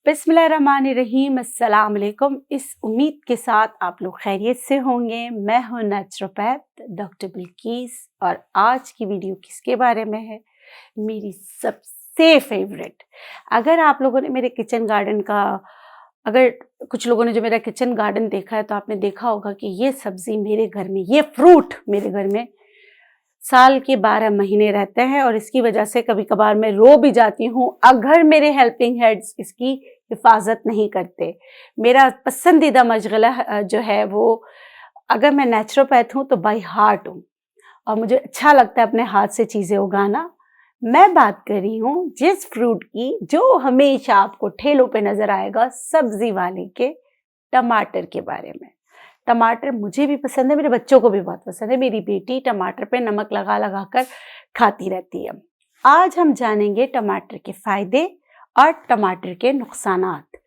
बिस्मिल्लाहिर्रहमानिर्रहीम, अस्सलाम वालेकुम। इस उम्मीद के साथ आप लोग खैरियत से होंगे। मैं हूँ नेचुरोपैथ डॉक्टर बिल्किस और आज की वीडियो किसके बारे में है? मेरी सबसे फेवरेट। अगर आप लोगों ने मेरे किचन गार्डन का अगर कुछ लोगों ने जो मेरा किचन गार्डन देखा है तो आपने देखा होगा कि ये सब्ज़ी मेरे घर में, ये फ्रूट मेरे घर में साल के 12 महीने रहते हैं और इसकी वजह से कभी कभार मैं रो भी जाती हूँ अगर मेरे हेल्पिंग हैंड्स इसकी हिफाजत नहीं करते। मेरा पसंदीदा मशगला जो है वो, अगर मैं नेचुरोपैथ हूँ तो बाय हार्ट हूँ और मुझे अच्छा लगता है अपने हाथ से चीज़ें उगाना। मैं बात कर रही हूँ जिस फ्रूट की जो हमेशा आपको ठेलों पे नज़र आएगा, सब्जी वाले के, टमाटर के बारे में। टमाटर मुझे भी पसंद है, मेरे बच्चों को भी बहुत पसंद है। मेरी बेटी टमाटर पे नमक लगा लगा कर खाती रहती है। आज हम जानेंगे टमाटर के फ़ायदे और टमाटर के नुकसानात।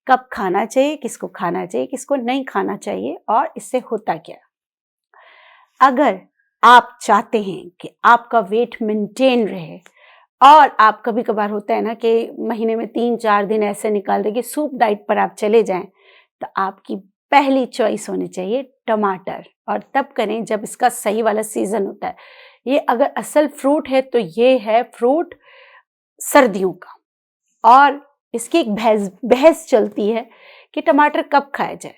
कब खाना चाहिए, किसको खाना चाहिए, किसको नहीं खाना चाहिए और इससे होता क्या। अगर आप चाहते हैं कि आपका वेट मेंटेन रहे और आप कभी कभार होता है ना कि महीने में 3-4 दिन ऐसे निकाल दे कि सूप डाइट पर आप चले जाएं, तो आपकी पहली चॉइस होनी चाहिए टमाटर। और तब करें जब इसका सही वाला सीज़न होता है। ये अगर असल फ्रूट है तो ये है फ्रूट सर्दियों का। और इसकी एक बहस चलती है कि टमाटर कब खाया जाए,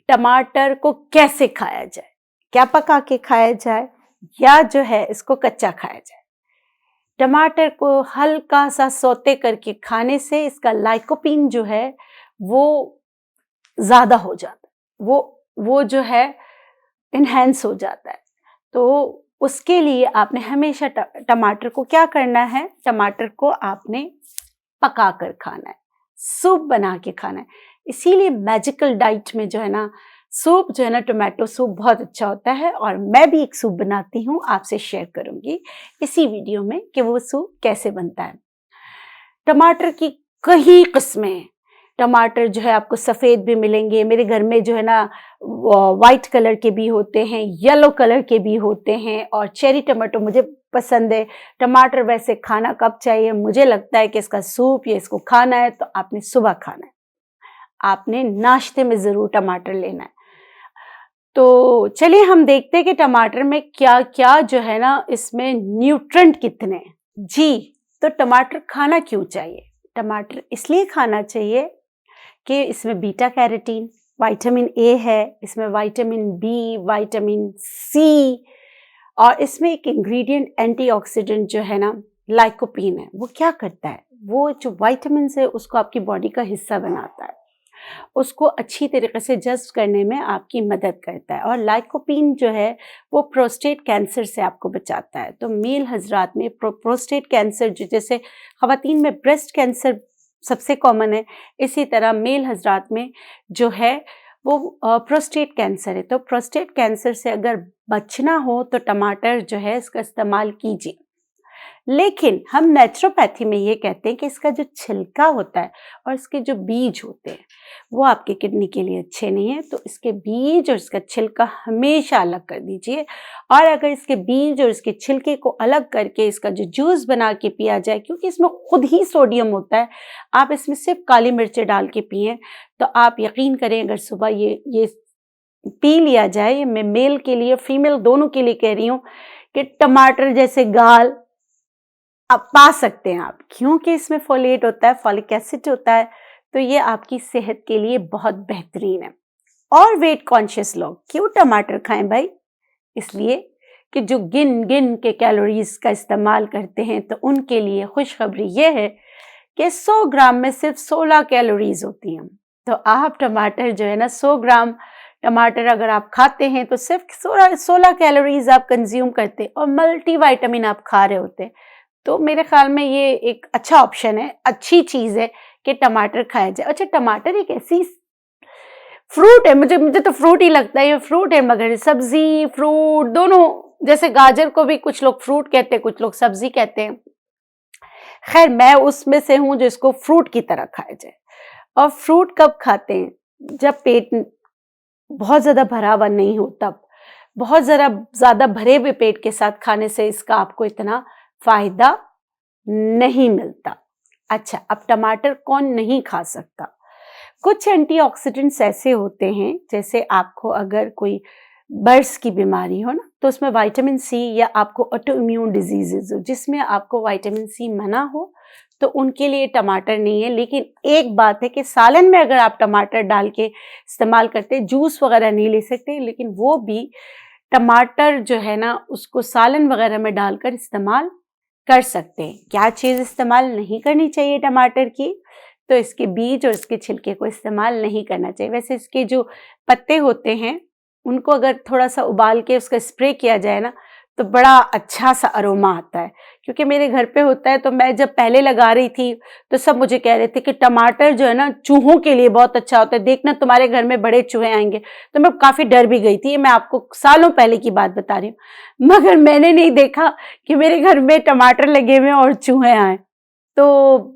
टमाटर को कैसे खाया जाए, क्या पका के खाया जाए या जो है इसको कच्चा खाया जाए। टमाटर को हल्का सा सौते करके खाने से इसका लाइकोपीन जो है वो ज़्यादा हो जाता है, वो जो है इन्हेंस हो जाता है। तो उसके लिए आपने हमेशा टमाटर को क्या करना है, टमाटर को आपने पका कर खाना है, सूप बना के खाना है। इसीलिए मैजिकल डाइट में जो है ना सूप जो है ना, टोमेटो सूप बहुत अच्छा होता है और मैं भी एक सूप बनाती हूँ, आपसे शेयर करूँगी इसी वीडियो में कि वो सूप कैसे बनता है। टमाटर की कई किस्में हैं। टमाटर जो है आपको सफ़ेद भी मिलेंगे, मेरे घर में जो है ना वाइट कलर के भी होते हैं, येलो कलर के भी होते हैं और चेरी टमाटो मुझे पसंद है। टमाटर वैसे खाना कब चाहिए, मुझे लगता है कि इसका सूप या इसको खाना है तो आपने सुबह खाना है, आपने नाश्ते में ज़रूर टमाटर लेना है। तो चलिए हम देखते हैं कि टमाटर में क्या क्या जो है ना, इसमें न्यूट्रेंट कितने हैं। जी, तो टमाटर खाना क्यों चाहिए? टमाटर इसलिए खाना चाहिए कि इसमें बीटा कैरोटीन, विटामिन ए है, इसमें विटामिन बी, विटामिन सी और इसमें एक इंग्रेडिएंट एंटीऑक्सीडेंट जो है ना लाइकोपीन है। वो क्या करता है, वो जो विटामिन है उसको आपकी बॉडी का हिस्सा बनाता है, उसको अच्छी तरीके से जज़्ब करने में आपकी मदद करता है। और लाइकोपीन जो है वो प्रोस्टेट कैंसर से आपको बचाता है। तो मेल हजरात में प्रोस्टेट कैंसर, जो जैसे ख़वातीन में ब्रेस्ट कैंसर सबसे कॉमन है, इसी तरह मेल हजरात में जो है वो प्रोस्टेट कैंसर है। तो प्रोस्टेट कैंसर से अगर बचना हो तो टमाटर जो है इसका इस्तेमाल कीजिए। लेकिन हम नेचुरोपैथी में ये कहते हैं कि इसका जो छिलका होता है और इसके जो बीज होते हैं वो आपके किडनी के लिए अच्छे नहीं है। तो इसके बीज और इसका छिलका हमेशा अलग कर दीजिए। और अगर इसके बीज और इसके छिलके को अलग करके इसका जो जूस बना के पिया जाए, क्योंकि इसमें खुद ही सोडियम होता है, आप इसमें सिर्फ काली मिर्चें डाल के पिएं तो आप यकीन करें अगर सुबह ये पी लिया जाए, ये मैं मेल के लिए फीमेल दोनों के लिए कह रही हूँ कि टमाटर जैसे गाल आप पा सकते हैं आप, क्योंकि इसमें फोलेट होता है, फॉलिक एसिड होता है। तो ये आपकी सेहत के लिए बहुत बेहतरीन है। और वेट कॉन्शियस लोग क्यों टमाटर खाएं भाई? इसलिए कि जो गिन गिन के कैलोरीज का इस्तेमाल करते हैं, तो उनके लिए खुशखबरी ये है कि 100 ग्राम में सिर्फ 16 कैलोरीज होती हैं। तो आप टमाटर जो है ना, 100 ग्राम टमाटर अगर आप खाते हैं तो सिर्फ 16 कैलोरीज आप कंज्यूम करते हैं और मल्टीविटामिन आप खा रहे होते हैं। तो मेरे ख्याल में ये एक अच्छा ऑप्शन है, अच्छी चीज़ है कि टमाटर खाया जाए। अच्छा, टमाटर एक ऐसी फ्रूट है, मुझे तो फ्रूट ही लगता है, ये फ्रूट है, मगर सब्जी फ्रूट दोनों, जैसे गाजर को भी कुछ लोग फ्रूट कहते हैं, कुछ लोग सब्जी कहते हैं। खैर, मैं उसमें से हूँ जो इसको फ्रूट की तरह खाया जाए। और फ्रूट कब खाते हैं? जब पेट बहुत ज़्यादा भरा हुआ नहीं हो तब। बहुत ज़्यादा भरे हुए पेट के साथ खाने से इसका आपको इतना फ़ायदा नहीं मिलता। अच्छा, अब टमाटर कौन नहीं खा सकता? कुछ एंटीऑक्सीडेंट्स ऐसे होते हैं, जैसे आपको अगर कोई बर्ड्स की बीमारी हो ना, तो उसमें विटामिन सी, या आपको ऑटो इम्यून डिजीजेज हो जिसमें आपको विटामिन सी मना हो, तो उनके लिए टमाटर नहीं है। लेकिन एक बात है कि सालन में अगर आप टमाटर डाल के इस्तेमाल करते हैं, जूस वगैरह नहीं ले सकते, लेकिन वो भी टमाटर जो है ना, उसको सालन वगैरह में डालकर इस्तेमाल कर सकते हैं। क्या चीज़ इस्तेमाल नहीं करनी चाहिए टमाटर की? तो इसके बीज और इसके छिलके को इस्तेमाल नहीं करना चाहिए। वैसे इसके जो पत्ते होते हैं, उनको अगर थोड़ा-सा उबाल के उसका स्प्रे किया जाए ना, तो बड़ा अच्छा-सा अरोमा आता है। क्योंकि मेरे घर पे होता है, तो मैं जब पहले लगा रही थी, तो सब मुझे कह रहे थे कि टमाटर जो है ना, चूहों के लिए बहुत अच्छा होता है, देखना तुम्हारे घर में बड़े चूहे आएँगे। तो मैं काफ़ी डर भी गई थी, ये मैं आपको सालों पहले की बात बता रही हूँ। मगर मैंने नहीं देखा कि मेरे घर में टमाटर लगे हुए हैं और चूहे आएँ। तो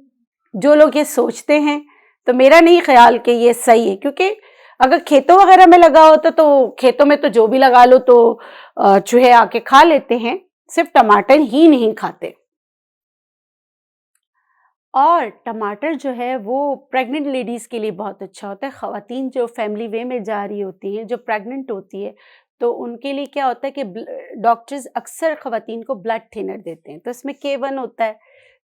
जो लोग ये सोचते हैं, तो मेरा नहीं ख्याल कि ये सही है, क्योंकि अगर खेतों वगैरह में लगा होता, तो खेतों में तो जो भी लगा लो तो चूहे आके खा लेते हैं, सिर्फ टमाटर ही नहीं खाते। और टमाटर जो है वो प्रेग्नेंट लेडीज़ के लिए बहुत अच्छा होता है। ख़वातीन जो फैमिली वे में जा रही होती हैं, जो प्रेग्नेंट होती है, तो उनके लिए क्या होता है कि डॉक्टर्स अक्सर ख़वातीन को ब्लड थिनर देते हैं, तो इसमें K1 होता है,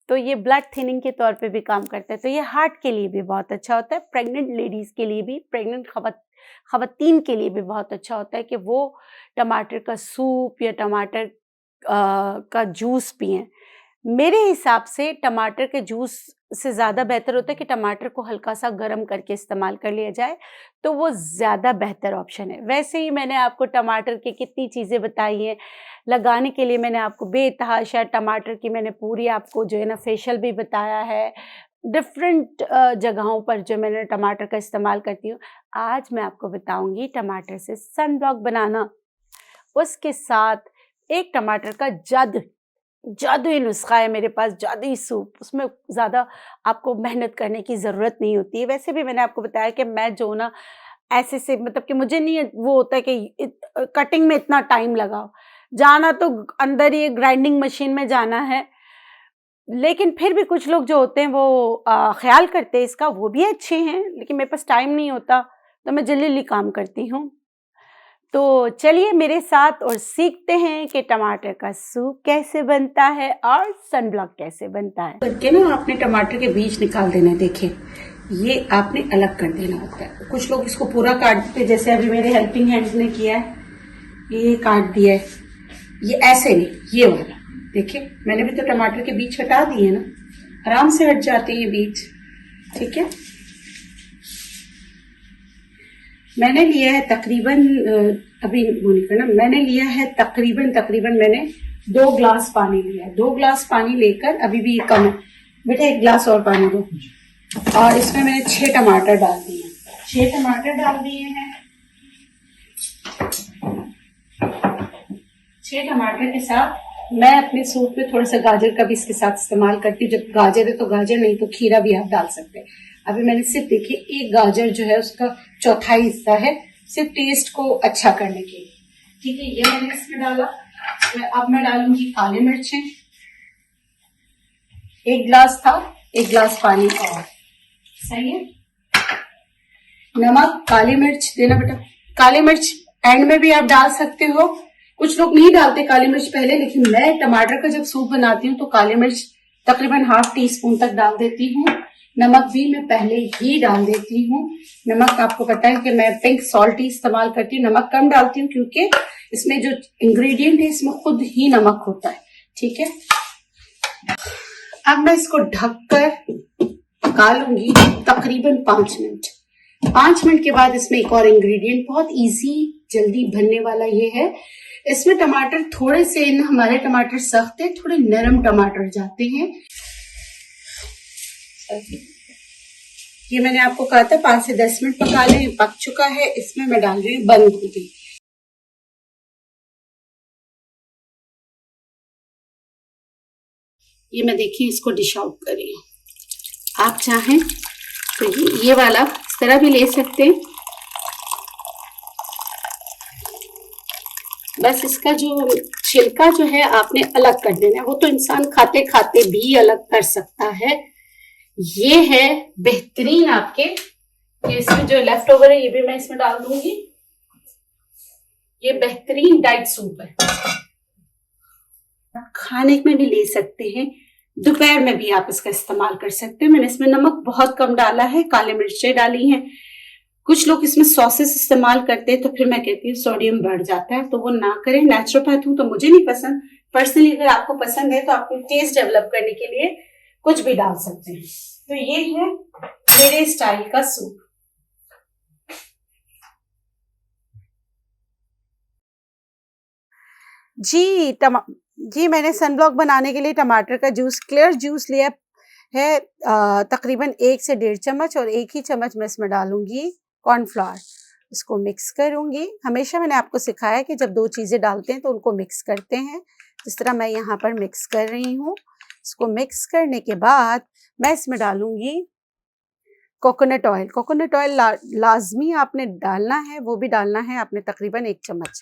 तो ये ब्लड थिनिंग के तौर पे भी काम करता है। तो ये हार्ट के लिए भी बहुत अच्छा होता है, प्रेग्नेंट लेडीज़ के लिए भी, प्रेग्नेंट ख़वातीन के लिए भी बहुत अच्छा होता है कि वो टमाटर का सूप या टमाटर का जूस पिएँ। मेरे हिसाब से टमाटर के जूस से ज़्यादा बेहतर होता है कि टमाटर को हल्का-सा गर्म करके इस्तेमाल कर लिया जाए, तो वो ज़्यादा बेहतर ऑप्शन है। वैसे ही मैंने आपको टमाटर की कितनी चीज़ें बताई हैं, लगाने के लिए मैंने आपको बेतहाशा टमाटर की मैंने पूरी आपको जो है ना फेशियल भी बताया है, डिफ़रेंट जगहों पर जो मैंने टमाटर का इस्तेमाल करती हूँ। आज मैं आपको बताऊँगी टमाटर से सनब्लॉक बनाना, उसके साथ एक टमाटर का जादुई नुस्ख़ा है मेरे पास, जादुई सूप, उसमें ज़्यादा आपको मेहनत करने की ज़रूरत नहीं होती है। वैसे भी मैंने आपको बताया कि मैं जो ना ऐसे से मतलब कि मुझे नहीं वो होता है कि कटिंग में इतना टाइम लगाओ, जाना तो अंदर ही ग्राइंडिंग मशीन में जाना है। लेकिन फिर भी कुछ लोग जो होते हैं वो ख़्याल करते हैं इसका, वो भी अच्छे हैं, लेकिन मेरे पास टाइम नहीं होता, तो मैं जल्दी-जल्दी काम करती हूँ। तो चलिए मेरे साथ और सीखते हैं कि टमाटर का सूप कैसे बनता है और सनब्लॉक कैसे बनता है। करके ना आपने टमाटर के बीज निकाल देने, देखिए ये आपने अलग कर देना होता है। कुछ लोग इसको पूरा काट देते हैं, जैसे अभी मेरे हेल्पिंग हैंड्स ने किया है, ये काट दिया है। ये ऐसे नहीं, ये वाला देखिए, मैंने भी तो टमाटर के बीज हटा दिए ना, आराम से हट जाते हैं ये बीज, ठीक है। मैंने लिया है तकरीबन अभी वो नहीं करना, मैंने लिया है तकरीबन मैंने 2 ग्लास पानी लिया है। 2 ग्लास पानी लेकर, अभी भी कम है बेटा, 1 ग्लास और पानी दो। और इसमें मैंने 6 टमाटर डाल दिए हैं, 6 टमाटर डाल दिए हैं। 6 टमाटर के साथ मैं अपने सूप में थोड़ा सा गाजर का भी इसके साथ इस्तेमाल करती हूँ। जब गाजर है तो गाजर, नहीं तो खीरा भी आप डाल सकते हैं। अभी मैंने सिर्फ देखिए एक गाजर जो है उसका चौथाई हिस्सा है, सिर्फ टेस्ट को अच्छा करने के लिए, ठीक है। ये मैंने इसमें डाला। अब मैं डालूंगी काली मिर्चें, 1 ग्लास था, 1 ग्लास पानी और, सही है। नमक, काली मिर्च देना बेटा, काली मिर्च एंड में भी आप डाल सकते हो, कुछ लोग नहीं डालते काली मिर्च पहले, लेकिन मैं टमाटर का जब सूप बनाती हूँ तो काली मिर्च तकरीबन ½ टीस्पून तक डाल देती हूँ। नमक भी मैं पहले ही डाल देती हूँ। नमक आपको पता है कि मैं पिंक सॉल्ट ही इस्तेमाल करती हूँ, नमक कम डालती हूँ क्योंकि इसमें जो इंग्रेडिएंट है इसमें खुद ही नमक होता है, ठीक है। अब मैं इसको ढककर पका लूंगी तकरीबन 5 मिनट। 5 मिनट के बाद इसमें एक और इंग्रेडिएंट बहुत इजी जल्दी बनने वाला ये है, इसमें टमाटर थोड़े से, हमारे टमाटर सख्त है, थोड़े नरम टमाटर जाते हैं। ये मैंने आपको कहा था 5 से 10 मिनट पका लें, पक चुका है। इसमें मैं डाल रही हूँ बंद गोभी। ये मैं देखिए इसको डिश आउट कर रही हूँ। आप चाहें तो ये वाला इस तरह भी ले सकते हैं, बस इसका जो छिलका जो है आपने अलग कर देना है, वो तो इंसान खाते खाते भी अलग कर सकता है, ये है बेहतरीन आपके, ये इसमें जो लेफ्ट ओवर है ये भी मैं इसमें डाल दूंगी। ये बेहतरीन डाइट सूप है, खाने में भी ले सकते हैं, दोपहर में भी आप इसका इस्तेमाल कर सकते हैं। मैंने इसमें नमक बहुत कम डाला है, काली मिर्चें डाली हैं। कुछ लोग इसमें सॉसेस इस्तेमाल करते हैं, तो फिर मैं कहती हूँ सोडियम बढ़ जाता है, तो वो ना करें। नेचुरोपैथ हूँ तो मुझे नहीं पसंद पर्सनली, अगर आपको पसंद है तो आपको टेस्ट डेवलप करने के लिए कुछ भी डाल सकते हैं। तो ये है मेरे स्टाइल का सूप। जी मैंने सनब्लॉक बनाने के लिए टमाटर का जूस, क्लियर जूस लिया है तकरीबन 1 से 1.5 चम्मच, और 1 ही चम्मच मैं इसमें डालूंगी कॉर्नफ्लावर। इसको मिक्स करूंगी। हमेशा मैंने आपको सिखाया कि जब 2 चीज़ें डालते हैं तो उनको मिक्स करते हैं, जिस तरह मैं यहाँ पर मिक्स कर रही हूँ। इसको मिक्स करने के बाद मैं इसमें डालूंगी कोकोनट ऑयल। कोकोनट ऑयल लाजमी आपने डालना है, वो भी डालना है आपने तकरीबन 1 चम्मच।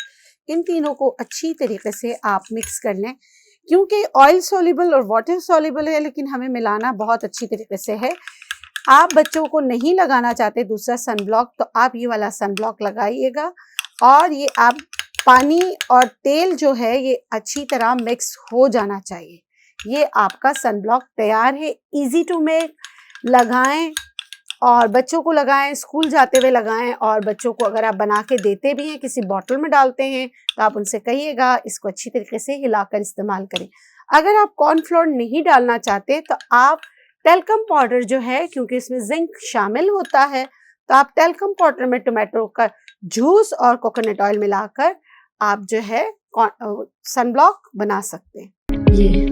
इन तीनों को अच्छी तरीके से आप मिक्स कर लें, क्योंकि ऑयल सॉल्युबल और वाटर सॉल्युबल है, लेकिन हमें मिलाना बहुत अच्छी तरीके से है। आप बच्चों को नहीं लगाना चाहते दूसरा सनब्लॉक, तो आप ये वाला सनब्लॉक लगाइएगा, और ये आप पानी और तेल जो है ये अच्छी तरह मिक्स हो जाना चाहिए। ये आपका सनब्लॉक तैयार है। इजी टू मेक, लगाएं और बच्चों को लगाएं, स्कूल जाते हुए लगाएं। और बच्चों को अगर आप बना के देते भी हैं, किसी बॉटल में डालते हैं, तो आप उनसे कहिएगा इसको अच्छी तरीके से हिलाकर इस्तेमाल करें। अगर आप कॉर्नफ्लोर नहीं डालना चाहते तो आप टेल्कम पाउडर जो है, क्योंकि इसमें जिंक शामिल होता है, तो आप टेल्कम पाउडर में टोमेटो का जूस और कोकोनट ऑयल मिलाकर आप जो है सनब्लॉक बना सकते हैं। ये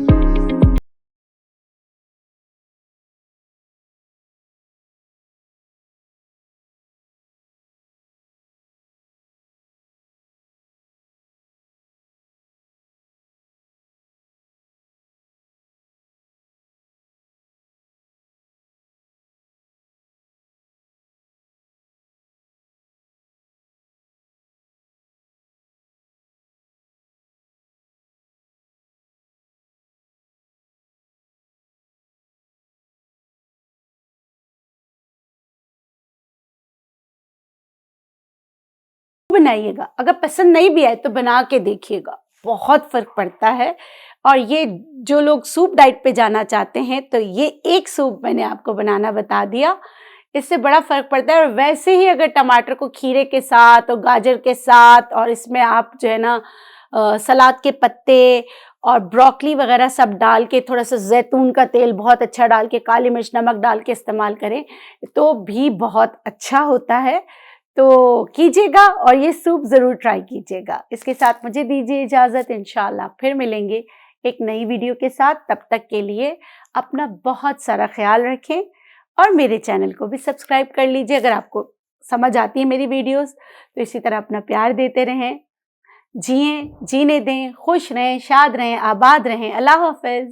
बनाइएगा, अगर पसंद नहीं भी आए तो बना के देखिएगा, बहुत फर्क पड़ता है। और ये जो लोग सूप डाइट पे जाना चाहते हैं, तो ये एक सूप मैंने आपको बनाना बता दिया, इससे बड़ा फर्क पड़ता है। और वैसे ही अगर टमाटर को खीरे के साथ और गाजर के साथ, और इसमें आप जो है ना सलाद के पत्ते और ब्रोकली वगैरह सब डाल के, थोड़ा सा जैतून का तेल बहुत अच्छा डाल के, काली मिर्च नमक डाल के इस्तेमाल करें तो भी बहुत अच्छा होता है। तो कीजिएगा और ये सूप ज़रूर ट्राई कीजिएगा। इसके साथ मुझे दीजिए इजाज़त, इंशाल्लाह फिर मिलेंगे एक नई वीडियो के साथ। तब तक के लिए अपना बहुत सारा ख्याल रखें, और मेरे चैनल को भी सब्सक्राइब कर लीजिए। अगर आपको समझ आती है मेरी वीडियोस, तो इसी तरह अपना प्यार देते रहें। जिएं, जीने दें, खुश रहें, शाद रहें, आबाद रहें। अल्लाह हाफ़िज़।